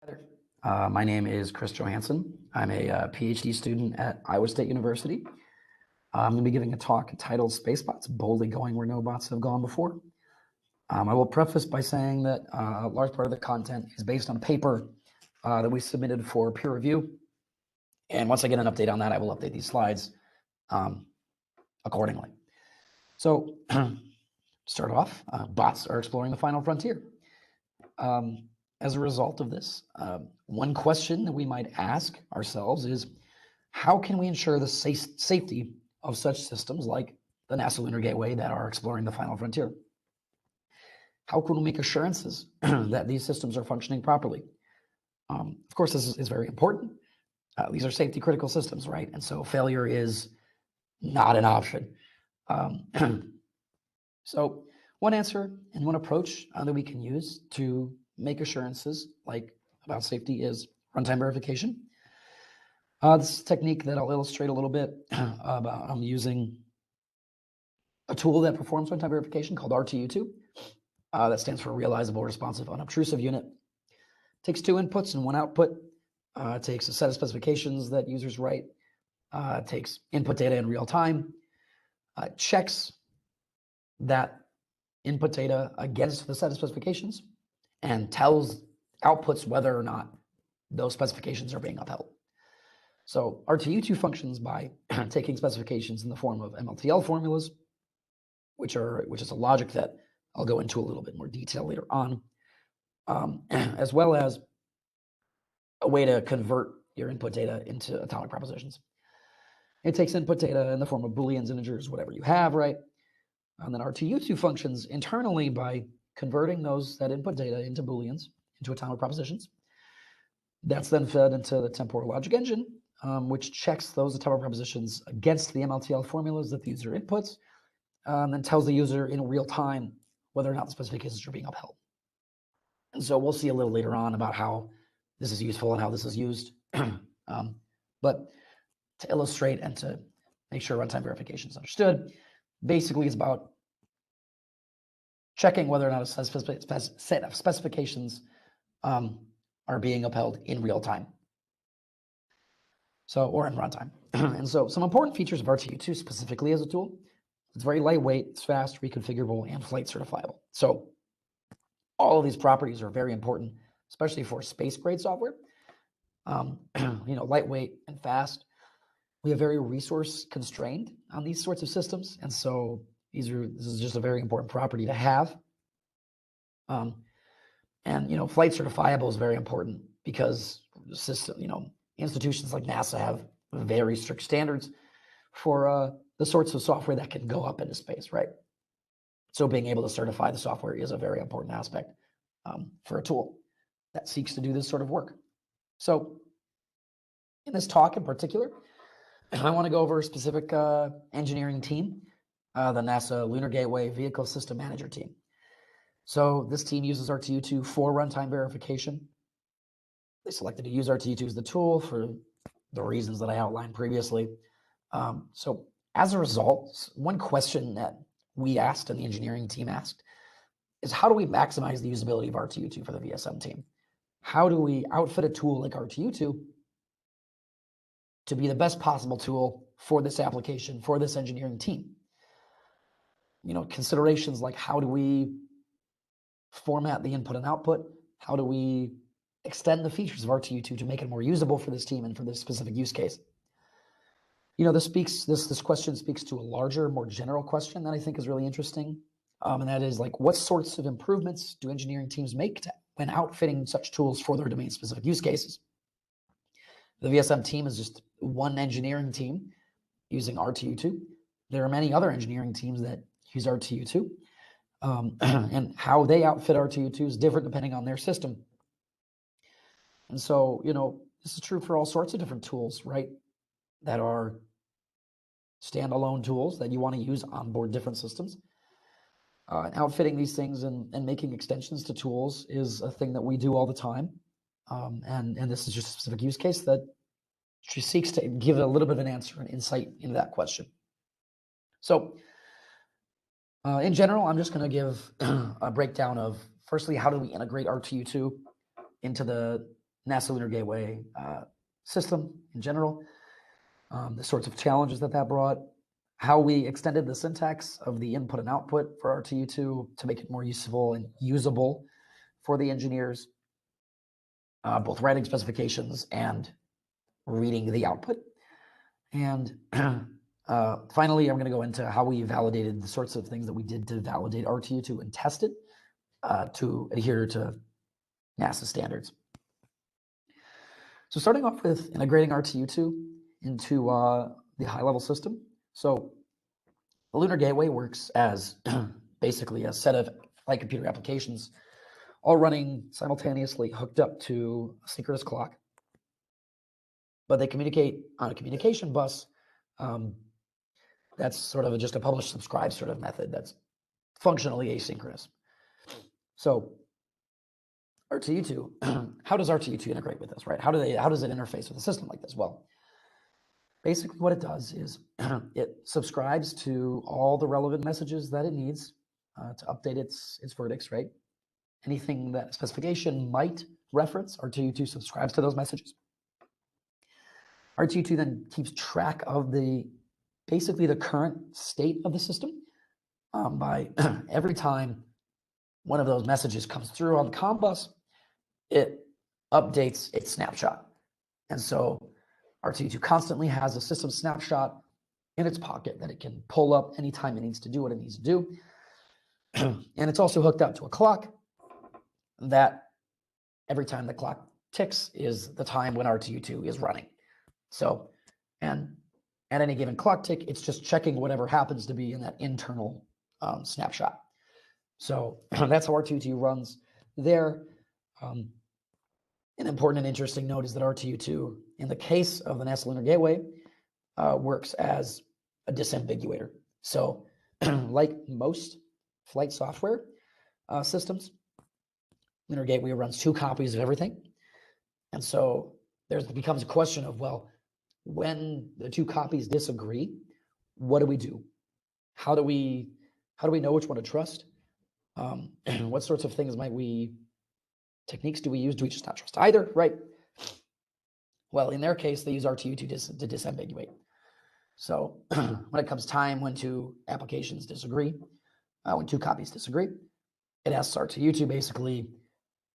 Hi there. My name is Chris Johannsen. I'm a PhD student at Iowa State University. I'm going to be giving a talk titled SpaceBots, Boldly Going Where No Bots Have Gone Before. I will preface by saying that a large part of the content is based on a paper that we submitted for peer review. And once I get an update on that, I will update these slides accordingly. So to start off, bots are exploring the final frontier. As a result of this, one question that we might ask ourselves is, how can we ensure the safety of such systems like the NASA Lunar Gateway that are exploring the final frontier? How can we make assurances that these systems are functioning properly? Of course, this is very important. These are safety critical systems, right? And so failure is not an option. So one answer and one approach that we can use to make assurances like about safety is runtime verification. This is a technique that I'll illustrate a little bit about. I'm using a tool that performs runtime verification called RTU2. That stands for Realizable Responsive Unobtrusive Unit. It takes two inputs and one output. It takes a set of specifications that users write. It takes input data in real time. Checks that input data against the set of specifications and outputs whether or not those specifications are being upheld. So RTU2 functions by taking specifications in the form of MLTL formulas, which is a logic that I'll go into a little bit more detail later on, as well as a way to convert your input data into atomic propositions. It takes input data in the form of Booleans, integers, whatever you have, right? And then RTU2 functions internally by converting that input data into Booleans, into atomic propositions. That's then fed into the temporal logic engine, which checks those atomic propositions against the MLTL formulas that the user inputs, and then tells the user in real time whether or not the specifications are being upheld. And so we'll see a little later on about how this is useful and how this is used. But to illustrate and to make sure runtime verification is understood, basically it's about checking whether or not a set of specifications are being upheld in real time. Or in runtime. And so some important features of RTU2 specifically as a tool: it's very lightweight, it's fast, reconfigurable, and flight certifiable. So all of these properties are very important, especially for space grade software. Lightweight and fast. We have very resource constrained on these sorts of systems, and so this is just a very important property to have. And flight certifiable is very important because institutions like NASA have very strict standards for the sorts of software that can go up into space, right? So being able to certify the software is a very important aspect for a tool that seeks to do this sort of work. So in this talk in particular, I want to go over a specific engineering team, the NASA Lunar Gateway Vehicle System Manager team. So this team uses RTU2 for runtime verification. They selected to use RTU2 as the tool for the reasons that I outlined previously. So as a result, one question that we asked and the engineering team asked is, how do we maximize the usability of RTU2 for the VSM team? How do we outfit a tool like RTU2 to be the best possible tool for this application, for this engineering team? Considerations like, how do we format the input and output? How do we extend the features of RTU2 to make it more usable for this team and for this specific use case? This question speaks to a larger, more general question that I think is really interesting. And that is, like, what sorts of improvements do engineering teams make when outfitting such tools for their domain specific use cases? The VSM team is just one engineering team using RTU2. There are many other engineering teams that use RTU2. And how they outfit RTU2 is different depending on their system. And so, this is true for all sorts of different tools, right? That are standalone tools that you want to use on board different systems. Outfitting these things and making extensions to tools is a thing that we do all the time. And this is just a specific use case that seeks to give a little bit of an answer and insight into that question. So in general, I'm just going to give a breakdown of, firstly, how do we integrate RTU2 into the NASA Lunar Gateway system in general, the sorts of challenges that brought, how we extended the syntax of the input and output for RTU2 to make it more useful and usable for the engineers, both writing specifications and reading the output. And finally, I'm going to go into how we validated the sorts of things that we did to validate RTU2 and test it to adhere to NASA standards. So starting off with integrating RTU2 into the high-level system. So the Lunar Gateway works as basically a set of flight computer applications all running simultaneously, hooked up to a synchronous clock. But they communicate on a communication bus. That's sort of just a publish-subscribe sort of method that's functionally asynchronous. So RTU2, how does RTU2 integrate with this, right? How does it interface with a system like this? Well, basically what it does is it subscribes to all the relevant messages that it needs to update its verdicts, right? Anything that a specification might reference, RTU2 subscribes to those messages. RTU2 then keeps track of basically the current state of the system by every time one of those messages comes through on the comm bus, it updates its snapshot. And so RTU2 constantly has a system snapshot in its pocket that it can pull up anytime it needs to do what it needs to do. And it's also hooked up to a clock that every time the clock ticks is the time when RTU2 is running. So, and at any given clock tick, it's just checking whatever happens to be in that internal snapshot. So that's how RTU2 runs there. An important and interesting note is that RTU2, in the case of the NASA Lunar Gateway, works as a disambiguator. So like most flight software systems, Lunar Gateway runs 2 copies of everything. And so there becomes a question of, well, when the 2 copies disagree, what do we do? How do we know which one to trust? What sorts of things techniques do we use? Do we just not trust either, right? Well, in their case, they use RTU2 to disambiguate. So when it comes time when 2 applications disagree, when 2 copies disagree, it asks RTU2 basically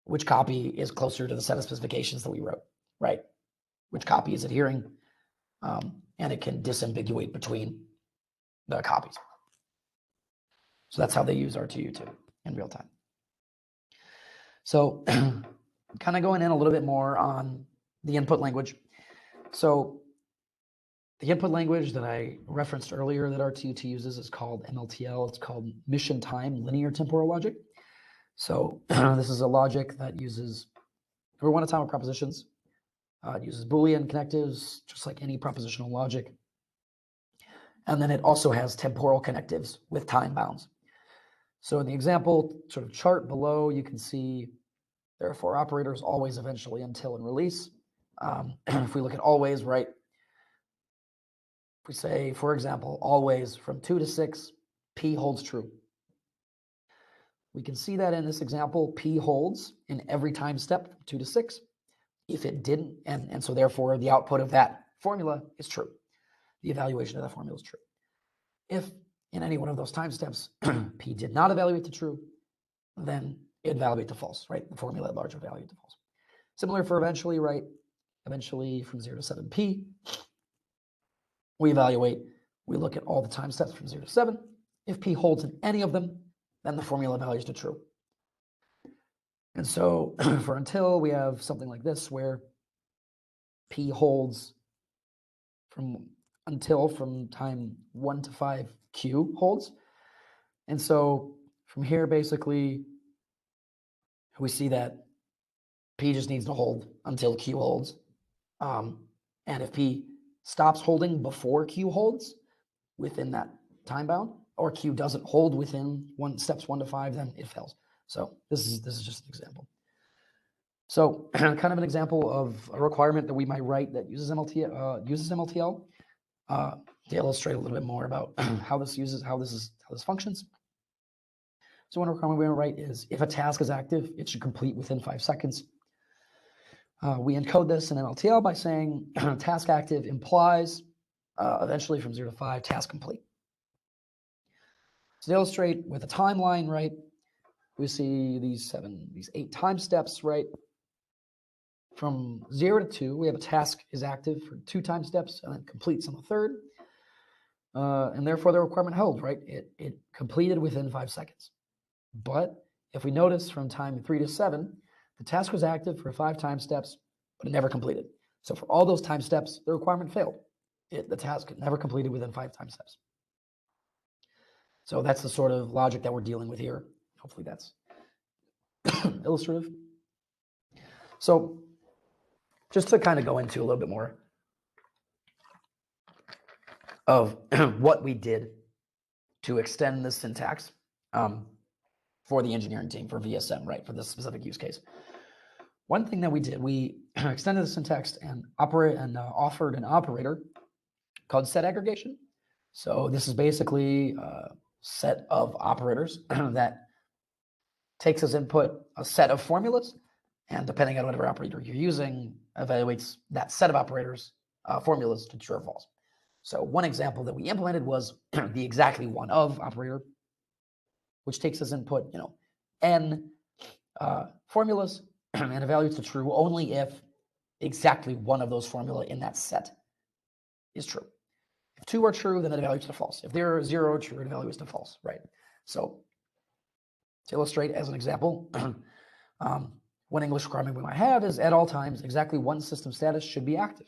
which copy is closer to the set of specifications that we wrote, right? Which copy is adhering, and it can disambiguate between the copies. So that's how they use RTU2 in real time. So kind of going in a little bit more on the input language. So the input language that I referenced earlier that RTU2 uses is called MLTL. It's called Mission Time Linear Temporal Logic. So this is a logic that uses every one atomic propositions. It uses Boolean connectives, just like any propositional logic. And then it also has temporal connectives with time bounds. So in the example sort of chart below, you can see there are 4 operators: always, eventually, until, and release. If we look at always, right, if we say, for example, always from 2 to 6, P holds true. We can see that in this example, P holds in every time step from 2 to 6. If it didn't, and so therefore the output of that formula is true. The evaluation of that formula is true. If in any one of those time steps, P did not evaluate to true, then it evaluate to false, right? The formula at large evaluate to false. Similar for eventually, right? Eventually from 0 to 7P, we look at all the time steps from 0 to 7. If P holds in any of them, then the formula values to true. And so for until, we have something like this where P holds from time 1 to 5, Q holds. And so from here, basically, we see that P just needs to hold until Q holds. And if P stops holding before Q holds within that time bound, or Q doesn't hold within steps 1 to 5, then it fails. So this is just an example. So kind of an example of a requirement that we might write that uses MLTL to illustrate a little bit more about how this functions. So one requirement we want to write is if a task is active, it should complete within 5 seconds. We encode this in MLTL by saying task active implies eventually from 0 to 5 task complete. So to illustrate with a timeline, right, we see these 8 time steps, right? From 0 to 2, we have a task is active for 2 time steps and then completes on the third. And therefore the requirement held, right? It completed within 5 seconds. But if we notice from time 3 to 7, the task was active for 5 time steps, but it never completed. So for all those time steps, the requirement failed. The task never completed within 5 time steps. So that's the sort of logic that we're dealing with here. Hopefully that's illustrative. So just to kind of go into a little bit more of what we did to extend the syntax for the engineering team, for VSM, right, for this specific use case. One thing that we did, we extended the syntax and offered an operator called set aggregation. So this is basically a set of operators that takes as input a set of formulas, and depending on whatever operator you're using, evaluates that set of operators formulas to true or false. So one example that we implemented was the exactly one of operator, which takes as input, n formulas and evaluates to true only if exactly one of those formula in that set is true. If 2 are true, then it evaluates to false. If they're 0 or true, it evaluates to false, right? So to illustrate as an example, one English requirement we might have is at all times, exactly one system status should be active.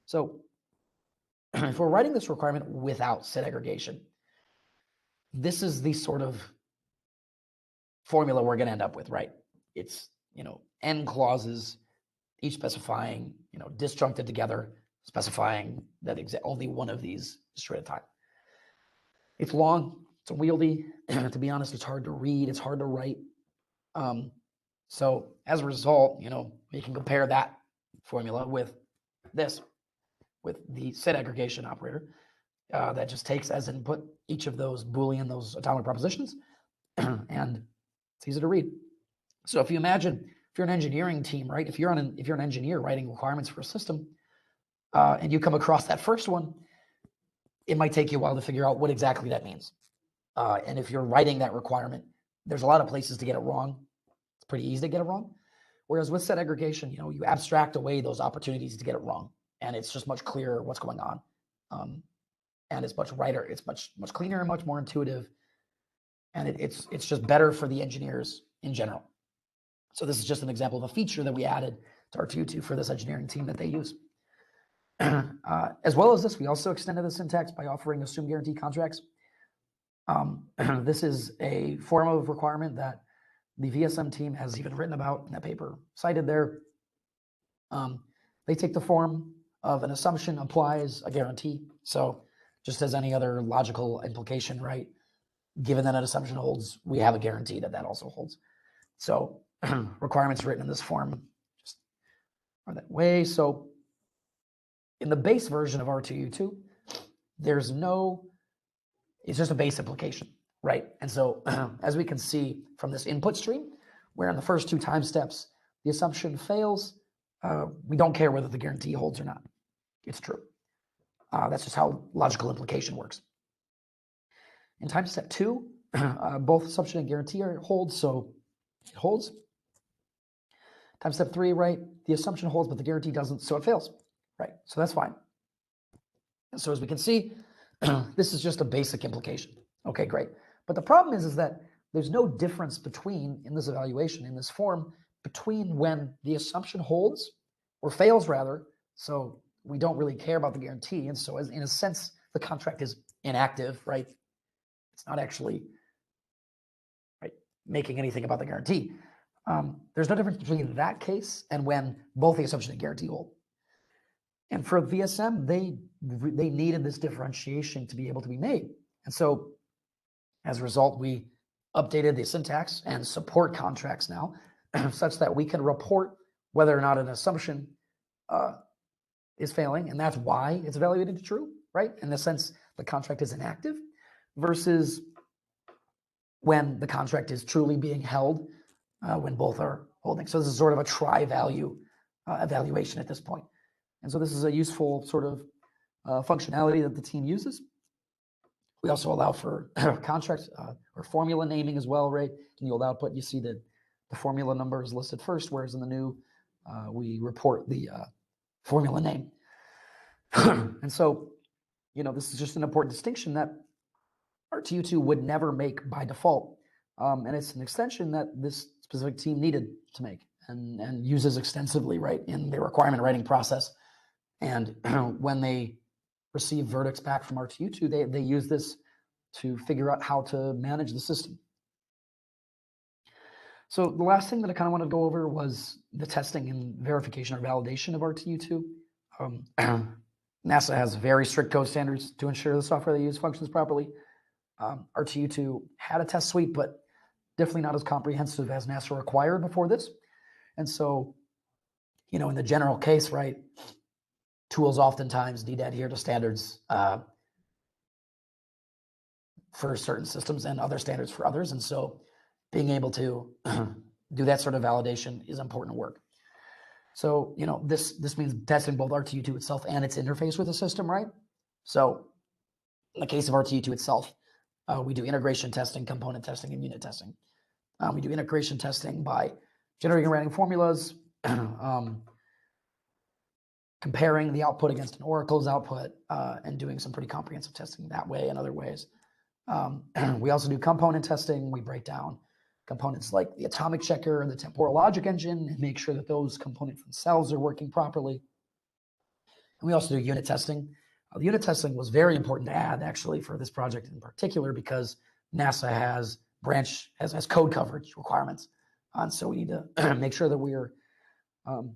So if we're writing this requirement without set aggregation, this is the sort of formula we're going to end up with, right? It's, n clauses, each specifying, disjuncted together, specifying that only one of these is true at a time. It's long, it's unwieldy. To be honest, it's hard to read, it's hard to write. So as a result, we can compare that formula with this, with the set aggregation operator that just takes as input each of those Boolean, those atomic propositions, and it's easy to read. So if you imagine, if you're an engineering team, right? If you're an engineer writing requirements for a system, and you come across that first one, it might take you a while to figure out what exactly that means. And if you're writing that requirement, there's a lot of places to get it wrong. It's pretty easy to get it wrong. Whereas with set aggregation, you abstract away those opportunities to get it wrong, and it's just much clearer what's going on. And it's much brighter, it's much cleaner and much more intuitive. And it's just better for the engineers in general. So this is just an example of a feature that we added to R2U2 for this engineering team that they use. As well as this, we also extended the syntax by offering assumed guarantee contracts. This is a form of requirement that the VSM team has even written about in that paper cited there. They take the form of an assumption applies a guarantee. So just as any other logical implication, right? Given that an assumption holds, we have a guarantee that also holds. So requirements written in this form just are that way. So in the base version of R2U2, it's just a base implication, right? And so as we can see from this input stream, where in the first 2 time steps, the assumption fails, we don't care whether the guarantee holds or not. It's true. That's just how logical implication works. In time step 2, both assumption and guarantee holds, so it holds. Time step 3, right? The assumption holds, but the guarantee doesn't, so it fails, right? So that's fine. And so as we can see, this is just a basic implication. Okay, great. But the problem is that there's no difference in this evaluation, in this form, between when the assumption holds or fails rather. So we don't really care about the guarantee. And so in a sense, the contract is inactive, right? It's not actually making anything about the guarantee. There's no difference between that case and when both the assumption and guarantee hold. And for VSM, they needed this differentiation to be able to be made. And so as a result, we updated the syntax and support contracts now such that we can report whether or not an assumption is failing, and that's why it's evaluated to true, right? In the sense the contract is inactive versus when the contract is truly being held when both are holding. So this is sort of a TriValue evaluation at this point. And so this is a useful sort of functionality that the team uses. We also allow for contract or formula naming as well, right? In the old output, you see that the formula number is listed first, whereas in the new, we report the formula name. And so, this is just an important distinction that RTU2 would never make by default. And it's an extension that this specific team needed to make and uses extensively, right, in the requirement writing process. And when they receive verdicts back from RTU2, they use this to figure out how to manage the system. So the last thing that I kind of want to go over was the testing and verification or validation of RTU2. NASA has very strict code standards to ensure the software they use functions properly. RTU2 had a test suite, but definitely not as comprehensive as NASA required before this. And so, in the general case, right, tools oftentimes need to adhere to standards for certain systems and other standards for others. And so being able to do that sort of validation is important work. So, this means testing both RTU2 itself and its interface with the system, right? So in the case of RTU2 itself, we do integration testing, component testing, and unit testing. We do integration testing by generating and writing formulas, comparing the output against an oracle's output, and doing some pretty comprehensive testing that way and other ways. We also do component testing. We break down components like the atomic checker and the temporal logic engine and make sure that those components themselves are working properly. And we also do unit testing. The unit testing was very important to add, actually, for this project in particular, because NASA has code coverage requirements. And so we need to make sure that we're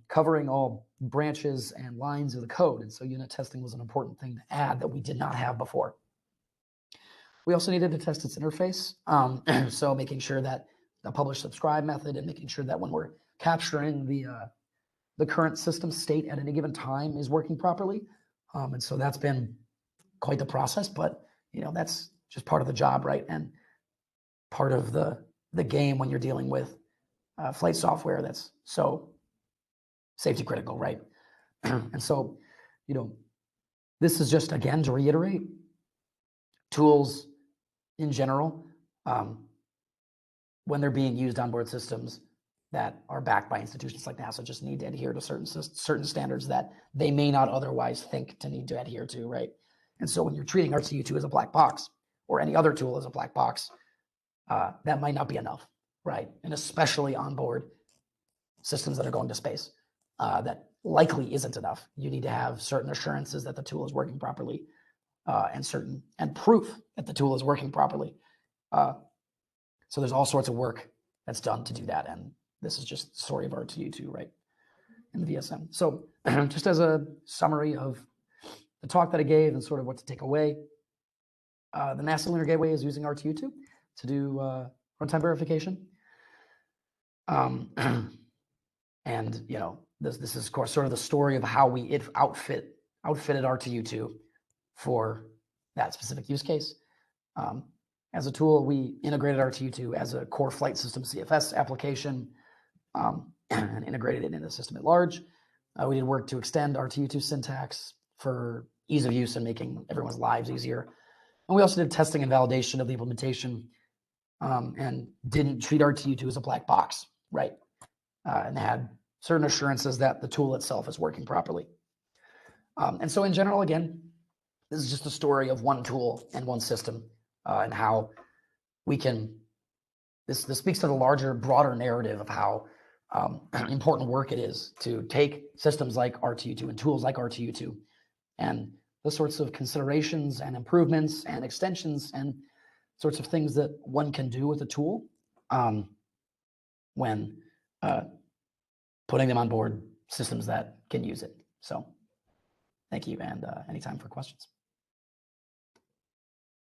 covering all branches and lines of the code. And so unit testing was an important thing to add that we did not have before. We also needed to test its interface. So making sure that the publish subscribe method and making sure that when we're capturing the current system state at any given time is working properly. And so that's been quite the process, but that's just part of the job, right? And part of the game when you're dealing with flight software that's so safety critical, right? And so, this is just, again, to reiterate, tools in general, when they're being used on board systems that are backed by institutions like NASA, just need to adhere to certain standards that they may not otherwise think to need to adhere to, right? And so when you're treating RTU2 as a black box or any other tool as a black box, that might not be enough, right? And especially on board systems that are going to space, that likely isn't enough. You need to have certain assurances that the tool is working properly, and proof that the tool is working properly. So there's all sorts of work that's done to do that. And this is just the story of RTU2, right, in the VSM. So just as a summary of the talk that I gave and sort of what to take away, the NASA Lunar Gateway is using RTU2 to do runtime verification. And this is, of course, sort of the story of how we outfitted RTU2 for that specific use case. As a tool, we integrated RTU2 as a core flight system CFS application and integrated it in the system at large. We did work to extend RTU2 syntax for ease of use and making everyone's lives easier. And we also did testing and validation of the implementation and didn't treat RTU2 as a black box, right? And had certain assurances that the tool itself is working properly. And so in general, again, this is just a story of one tool and one system and how we can, this speaks to the larger, broader narrative of how important work it is to take systems like RTU2 and tools like RTU2 and the sorts of considerations and improvements and extensions and sorts of things that one can do with a tool when putting them on board systems that can use it. So thank you, and any time for questions.